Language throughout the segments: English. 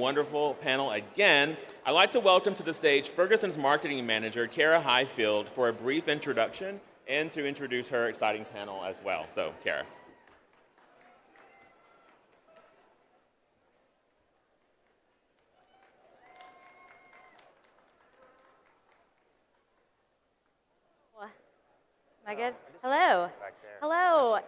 wonderful panel again. I'd like to welcome to the stage Ferguson's marketing manager, Kara Highfield, for a brief introduction and to introduce her exciting panel as well. So, Kara. Am I good? Hello. Hello.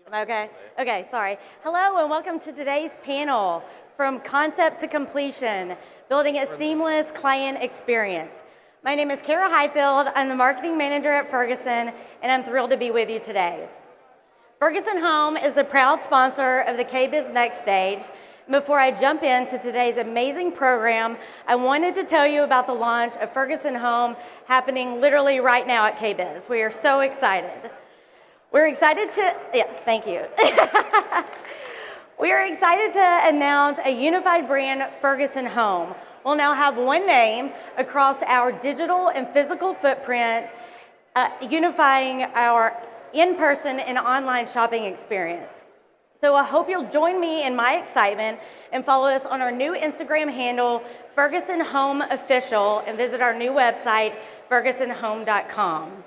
Am I okay? Okay, sorry. Hello and welcome to today's panel, From Concept to Completion, Building a Seamless Client Experience. My name is Kara Highfield. I'm the marketing manager at Ferguson, and I'm thrilled to be with you today. Ferguson Home is a proud sponsor of the KBIS Next Stage. Before I jump into today's amazing program, I wanted to tell you about the launch of Ferguson Home happening literally right now at KBIS. We are so excited. We're excited to, thank you. We are excited to announce a unified brand, Ferguson Home. We'll now have one name across our digital and physical footprint, unifying our in-person and online shopping experience. So I hope you'll join me in my excitement and follow us on our new Instagram handle, Ferguson Home Official, and visit our new website, fergusonhome.com.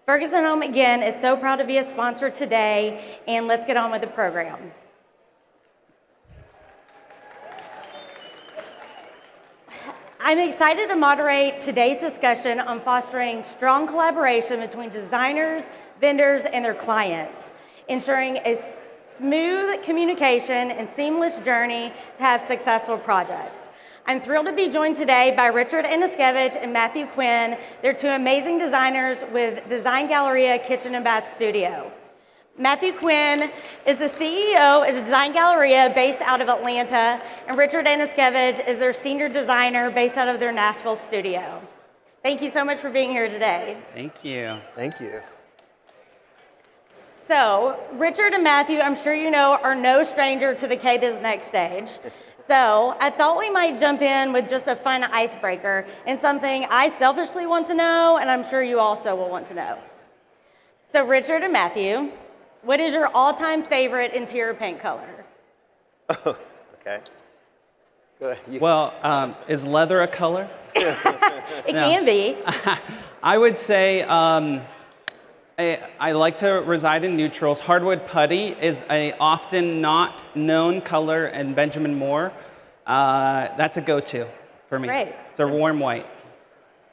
Ferguson Home, again, is so proud to be a sponsor today, and let's get on with the program. I'm excited to moderate today's discussion on fostering strong collaboration between designers, vendors, and their clients, ensuring a smooth communication and seamless journey to have successful projects. I'm thrilled to be joined today by Richard Anaskevich and Matthew Quinn. They're two amazing designers with Design Galleria Kitchen and Bath Studio. Matthew Quinn is the CEO of Design Galleria based out of Atlanta, and Richard Anaskevich is their senior designer based out of their Nashville studio. Thank you so much for being here today. Thank you. Thank you. So, Richard and Matthew, I'm sure you know, are no stranger to the KBIS Next Stage. So, I thought we might jump in with just a fun icebreaker and something I selfishly want to know, and I'm sure you also will want to know. So, Richard and Matthew, what is your all-time favorite interior paint color? Oh, okay. Go ahead. Well, is leather a color? It can be. I would say I like to reside in neutrals. Hardwood putty is a often not known color in Benjamin Moore. That's a go-to for me. Great. It's a warm white.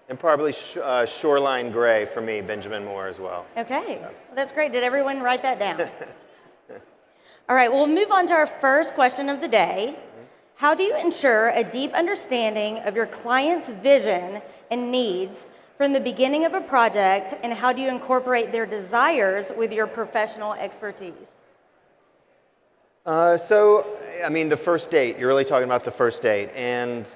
And probably shoreline gray for me, Benjamin Moore as well. Okay, well, that's great. Did everyone write that down? All right, we'll move on to our first question of the day. How do you ensure a deep understanding of your client's vision and needs from the beginning of a project, and how do you incorporate their desires with your professional expertise? The first date, you're really talking about the first date, and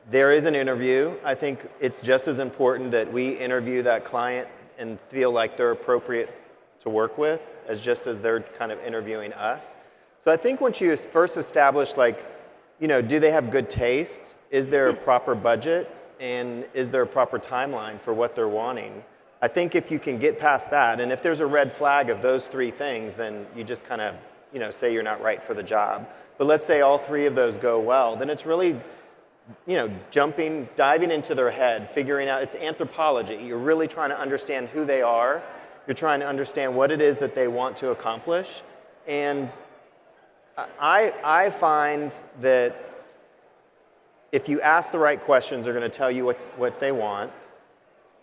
there is an interview. I think it's just as important that we interview that client and feel like they're appropriate to work with as they're kind of interviewing us. So I think once you first establish, do they have good taste? Is there a proper budget? And is there a proper timeline for what they're wanting? I think if you can get past that, and if there's a red flag of those three things, then you just kind of, say you're not right for the job. But let's say all three of those go well, then it's really, diving into their head, figuring out, it's anthropology. You're really trying to understand who they are. You're trying to understand what it is that they want to accomplish. And I find that if you ask the right questions, they're going to tell you what they want.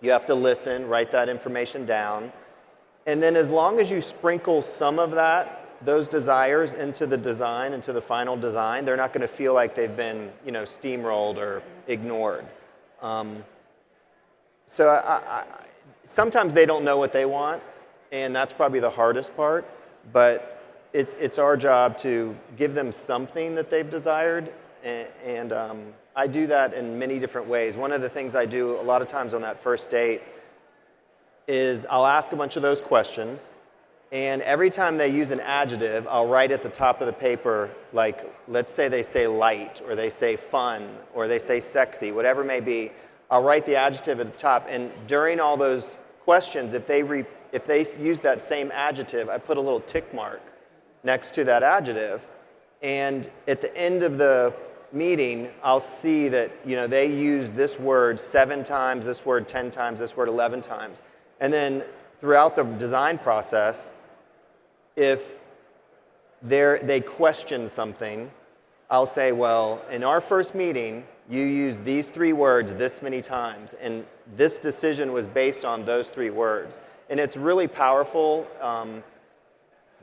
You have to listen, write that information down. And then as long as you sprinkle some of those desires into the design, into the final design, they're not going to feel like they've been, steamrolled or ignored. Sometimes they don't know what they want, and that's probably the hardest part. But it's our job to give them something that they've desired. And I do that in many different ways. One of the things I do a lot of times on that first date is I'll ask a bunch of those questions, and every time they use an adjective, I'll write at the top of the paper, let's say they say light, or they say fun, or they say sexy, whatever it may be, I'll write the adjective at the top, and during all those questions, if they use that same adjective, I put a little tick mark next to that adjective. And at the end of the meeting, I'll see that they used this word 7 times, this word 10 times, this word 11 times. And then throughout the design process, if they question something, I'll say, well, in our first meeting, you used these 3 words this many times, and this decision was based on those 3 words. And it's really powerful.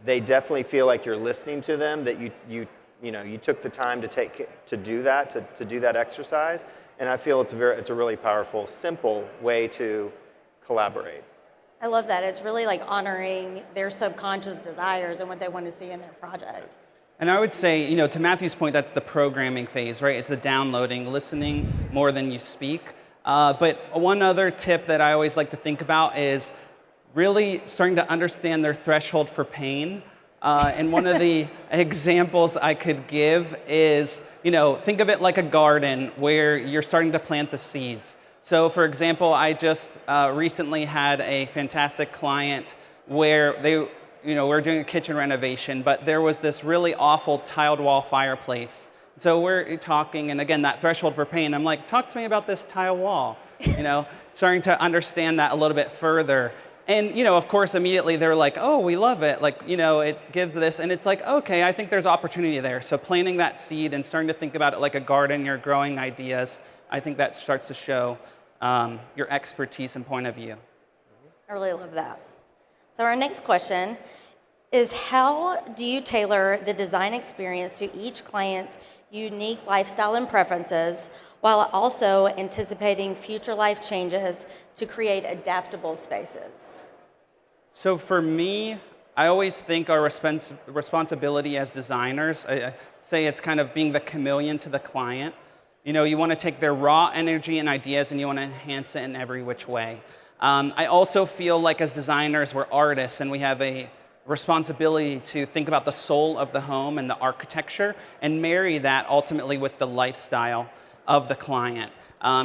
They definitely feel like you're listening to them, that you took the time to do that exercise. And I feel it's a really powerful, simple way to collaborate. I love that. It's really like honoring their subconscious desires and what they want to see in their project. And I would say, to Matthew's point, that's the programming phase, right? It's the downloading, listening more than you speak. But one other tip that I always like to think about is really starting to understand their threshold for pain. And one of the examples I could give is, think of it like a garden where you're starting to plant the seeds. So for example, I just recently had a fantastic client where we're doing a kitchen renovation, but there was this really awful tiled wall fireplace. So we're talking, and again, that threshold for pain, I'm like, talk to me about this tile wall, starting to understand that a little bit further. And, of course, immediately they're like, oh, we love it. Like, it gives this. And it's like, okay, I think there's opportunity there. So planting that seed and starting to think about it like a garden, you're growing ideas, I think that starts to show your expertise and point of view. I really love that. So our next question is, how do you tailor the design experience to each client's unique lifestyle and preferences while also anticipating future life changes to create adaptable spaces? So for me, I always think our responsibility as designers, I say it's kind of being the chameleon to the client. You want to take their raw energy and ideas and you want to enhance it in every which way. I also feel like as designers, we're artists and we have a responsibility to think about the soul of the home and the architecture and marry that ultimately with the lifestyle of the client.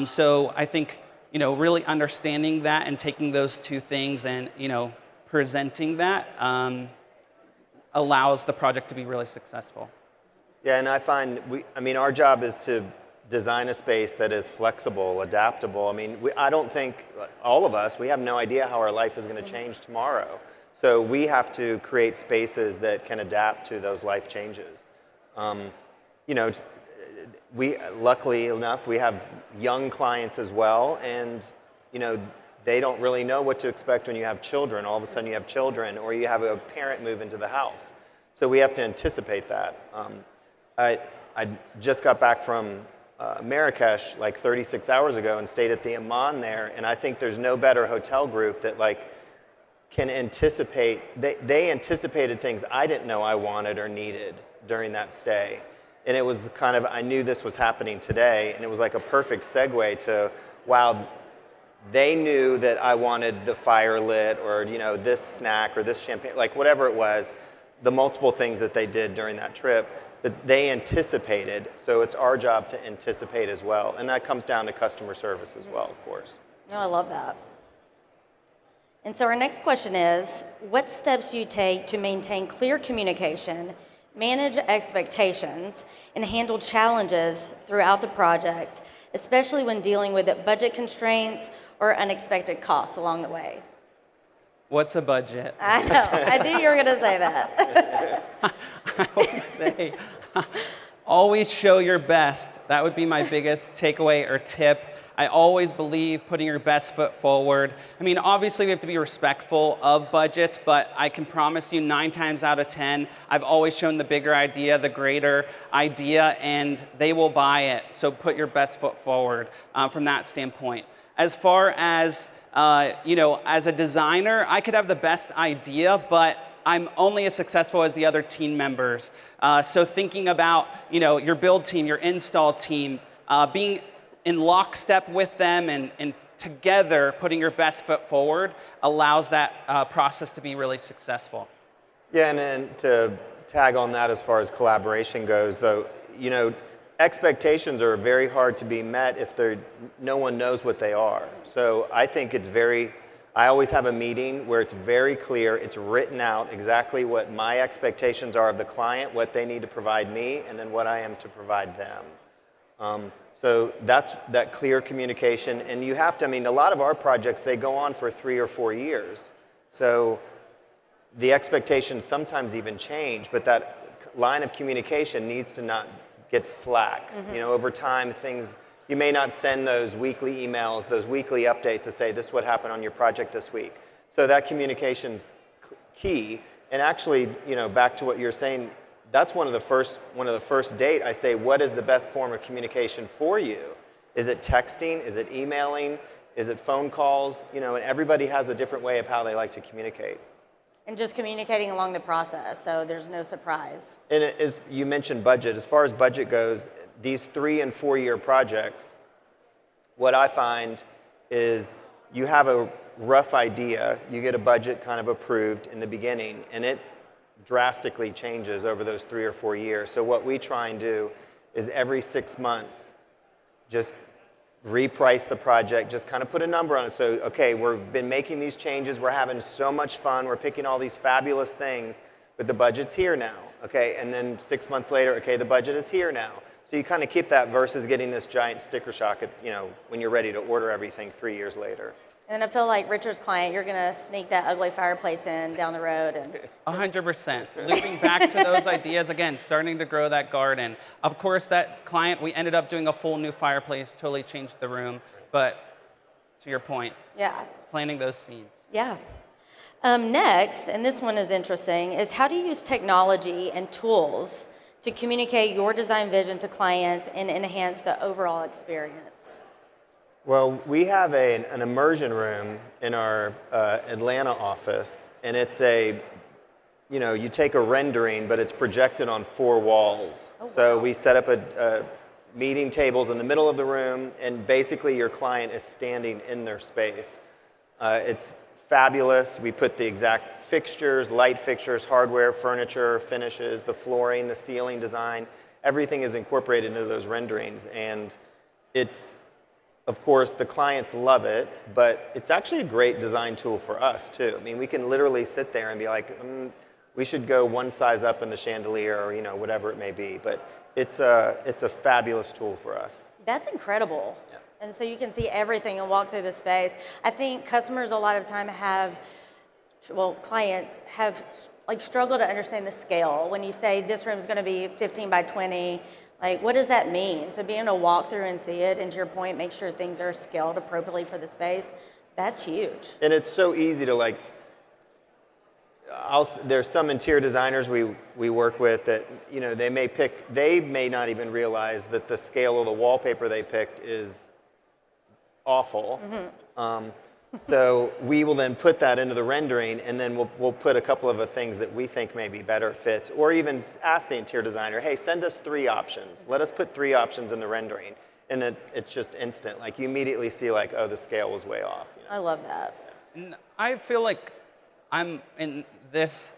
So I think, really understanding that and taking those 2 things and, presenting that allows the project to be really successful. Yeah, and I find, our job is to design a space that is flexible, adaptable. I don't think, all of us, we have no idea how our life is going to change tomorrow. So we have to create spaces that can adapt to those life changes. We, luckily enough, we have young clients as well, and they don't really know what to expect when you have children. All of a sudden you have children, or you have a parent move into the house. So we have to anticipate that. I just got back from Marrakesh like 36 hours ago and stayed at the Amman there, and I think there's no better hotel group that can anticipate. They anticipated things I didn't know I wanted or needed during that stay. And it was I knew this was happening today, and it was like a perfect segue to, wow, they knew that I wanted the fire lit or, this snack or this champagne, like whatever it was, the multiple things that they did during that trip, but they anticipated. So it's our job to anticipate as well. And that comes down to customer service as well, of course. No, I love that. And so our next question is, what steps do you take to maintain clear communication, manage expectations, and handle challenges throughout the project, especially when dealing with budget constraints or unexpected costs along the way? What's a budget? I know. I knew you were going to say that. I would say always show your best. That would be my biggest takeaway or tip. I always believe putting your best foot forward. Obviously we have to be respectful of budgets, but I can promise you 9 times out of 10, I've always shown the bigger idea, the greater idea, and they will buy it. So put your best foot forward from that standpoint. As far as, as a designer, I could have the best idea, but I'm only as successful as the other team members. So thinking about, your build team, your install team, being in lockstep with them and together putting your best foot forward allows that process to be really successful. Yeah, and then to tag on that as far as collaboration goes, though, expectations are very hard to be met if no one knows what they are. So I think it's very I always have a meeting where it's very clear, it's written out exactly what my expectations are of the client, what they need to provide me, and then what I am to provide them. So that's that clear communication, and you have to, I mean, a lot of our projects, they go on for 3 or 4 years. So the expectations sometimes even change, but that line of communication needs to not get slack. You know, over time, things, you may not send those weekly emails, those weekly updates to say, this is what happened on your project this week. So that communication's key, and actually, you know, back to what you're saying, that's one of the first date. I say, what is the best form of communication for you? Is it texting? Is it emailing? Is it phone calls? You know, and everybody has a different way of how they like to communicate. And just communicating along the process, so there's no surprise. And as you mentioned budget, as far as budget goes, these 3 and 4 year projects, what I find is you have a rough idea, you get a budget kind of approved in the beginning, and it drastically changes over those 3 or 4 years. So what we try and do is every 6 months, just reprice the project, just kind of put a number on it. So, okay, we've been making these changes, we're having so much fun, we're picking all these fabulous things, but the budget's here now, okay? And then 6 months later, okay, the budget is here now. So you kind of keep that versus getting this giant sticker shock at, you know, when you're ready to order everything 3 years later. And I feel like Richard's client, you're going to sneak that ugly fireplace in down the road. And 100%. Looping back to those ideas, again, starting to grow that garden. Of course, that client, we ended up doing a full new fireplace, totally changed the room. But to your point, yeah, planting those seeds. Yeah. Next, and this one is interesting, is how do you use technology and tools to communicate your design vision to clients and enhance the overall experience? Well, we have an immersion room in our Atlanta office, and it's a, you know, you take a rendering, but it's projected on 4 walls. Oh, wow. So we set up a meeting tables in the middle of the room, and basically your client is standing in their space. It's fabulous. We put the exact fixtures, light fixtures, hardware, furniture, finishes, the flooring, the ceiling design. Everything is incorporated into those renderings, and it's, of course, the clients love it, but it's actually a great design tool for us, too. I mean, we can literally sit there and be like, we should go one size up in the chandelier, or, you know, whatever it may be. But it's a fabulous tool for us. That's incredible. Yeah. And so you can see everything and walk through the space. I think customers a lot of time have, well, clients have like struggled to understand the scale. When you say this room is going to be 15 by 20, like, what does that mean? So being able to walk through and see it, and to your point, make sure things are scaled appropriately for the space, that's huge. And it's so easy to, like, there's some interior designers we work with that, you know, they may not even realize that the scale of the wallpaper they picked is awful. So we will then put that into the rendering, and then we'll put a couple of things that we think maybe better fits, or even ask the interior designer, hey, send us 3 options. Let us put 3 options in the rendering. And then it's just instant. Like, you immediately see, like, oh, the scale was way off. You know? I love that. And I feel like I'm in this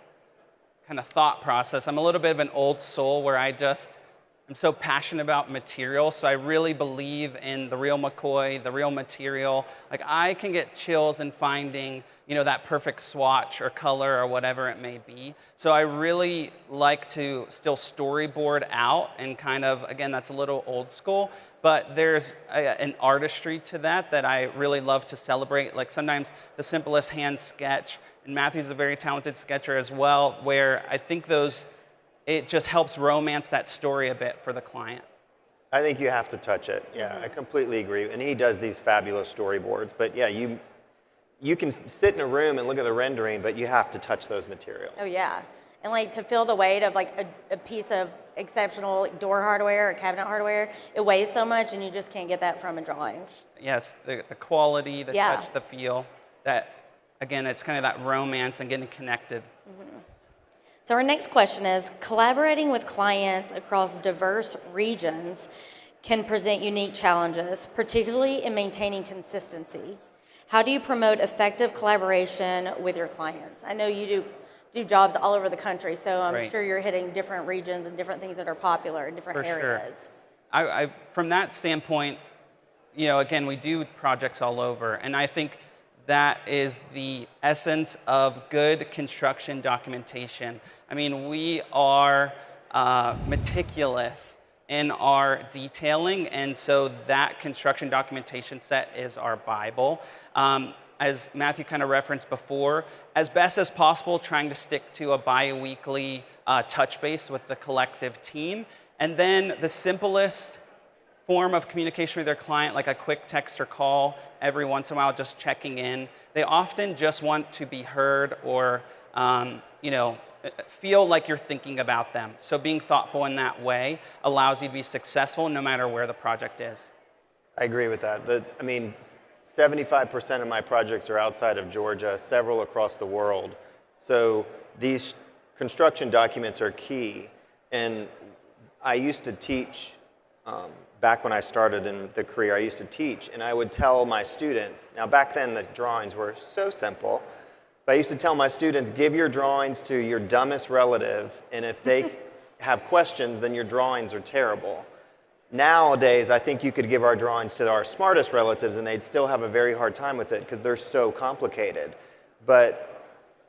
kind of thought process. I'm a little bit of an old soul where I'm so passionate about material, so I really believe in the real McCoy, the real material. Like, I can get chills in finding, you know, that perfect swatch or color or whatever it may be. So I really like to still storyboard out, and kind of, again, that's a little old school, but there's an artistry to that I really love to celebrate. Like, sometimes the simplest hand sketch, and Matthew's a very talented sketcher as well, where I think it just helps romance that story a bit for the client. I think you have to touch it. Yeah, I completely agree. And he does these fabulous storyboards. But yeah, you can sit in a room and look at the rendering, but you have to touch those materials. Oh, yeah. And like to feel the weight of like a piece of exceptional door hardware or cabinet hardware, it weighs so much, and you just can't get that from a drawing. Yes, the quality, the Yeah. touch, the feel. That, again, it's kind of that romance and getting connected. So our next question is, collaborating with clients across diverse regions can present unique challenges, particularly in maintaining consistency. How do you promote effective collaboration with your clients? I know you do jobs all over the country, so I'm Right. sure you're hitting different regions and different things that are popular in different For sure. areas. From that standpoint, you know, again, we do projects all over, and I think that is the essence of good construction documentation. I mean, we are meticulous in our detailing, and so that construction documentation set is our Bible. As Matthew kind of referenced before, as best as possible, trying to stick to a bi-weekly touch base with the collective team. And then the simplest form of communication with their client, like a quick text or call every once in a while, just checking in. They often just want to be heard or feel like you're thinking about them. So being thoughtful in that way allows you to be successful no matter where the project is. I agree with that. 75% of my projects are outside of Georgia, several across the world. So these construction documents are key. And I used to teach, back when I started in the career, I used to teach, and I would tell my students, now back then the drawings were so simple, but I used to tell my students, give your drawings to your dumbest relative, and if they have questions, then your drawings are terrible. Nowadays, I think you could give our drawings to our smartest relatives and they'd still have a very hard time with it because they're so complicated. But,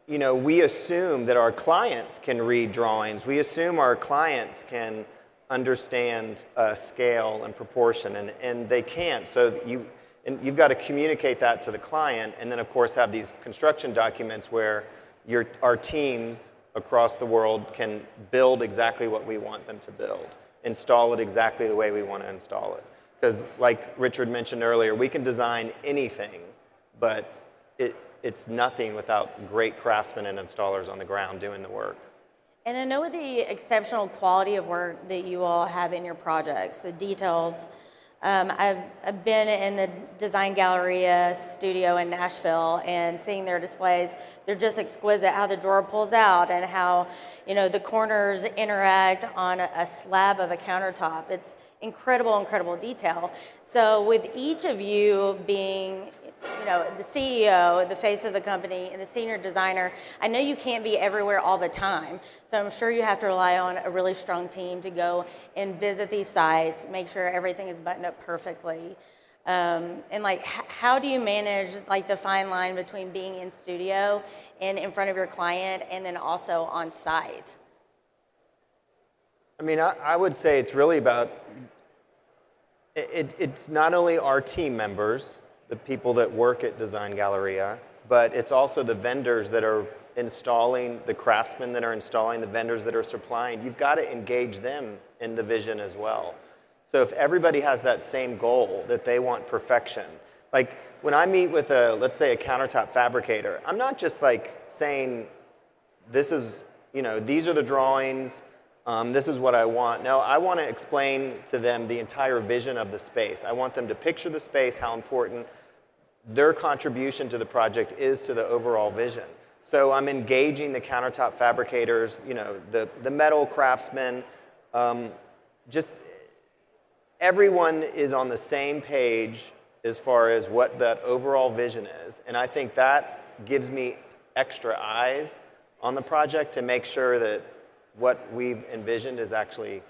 we assume that our clients can read drawings. We assume our clients can understand scale and proportion, and they can't. So you've got to communicate that to the client, and then, of course, have these construction documents where our teams across the world can build exactly what we want them to build. Install it exactly the way we want to install it. Because like Richard mentioned earlier, we can design anything, but it's nothing without great craftsmen and installers on the ground doing the work. And I know with the exceptional quality of work that you all have in your projects, the details. I've been in the Design Galleria studio in Nashville and seeing their displays. They're just exquisite, how the drawer pulls out and how the corners interact on a slab of a countertop. It's incredible, incredible detail. So with each of you being the CEO, the face of the company, and the senior designer, I know you can't be everywhere all the time. So I'm sure you have to rely on a really strong team to go and visit these sites, make sure everything is buttoned up perfectly. And how do you manage the fine line between being in studio and in front of your client and then also on site? I would say it's really about, it's not only our team members, the people that work at Design Galleria, but it's also the vendors that are installing, the craftsmen that are installing, the vendors that are supplying. You've got to engage them in the vision as well. So if everybody has that same goal, that they want perfection, like when I meet with let's say a countertop fabricator, I'm not just saying, these are the drawings, this is what I want. No, I want to explain to them the entire vision of the space. I want them to picture the space, how important their contribution to the project is to the overall vision. So I'm engaging the countertop fabricators, the metal craftsmen, just everyone is on the same page as far as what that overall vision is. And I think that gives me extra eyes on the project to make sure that what we've envisioned is actually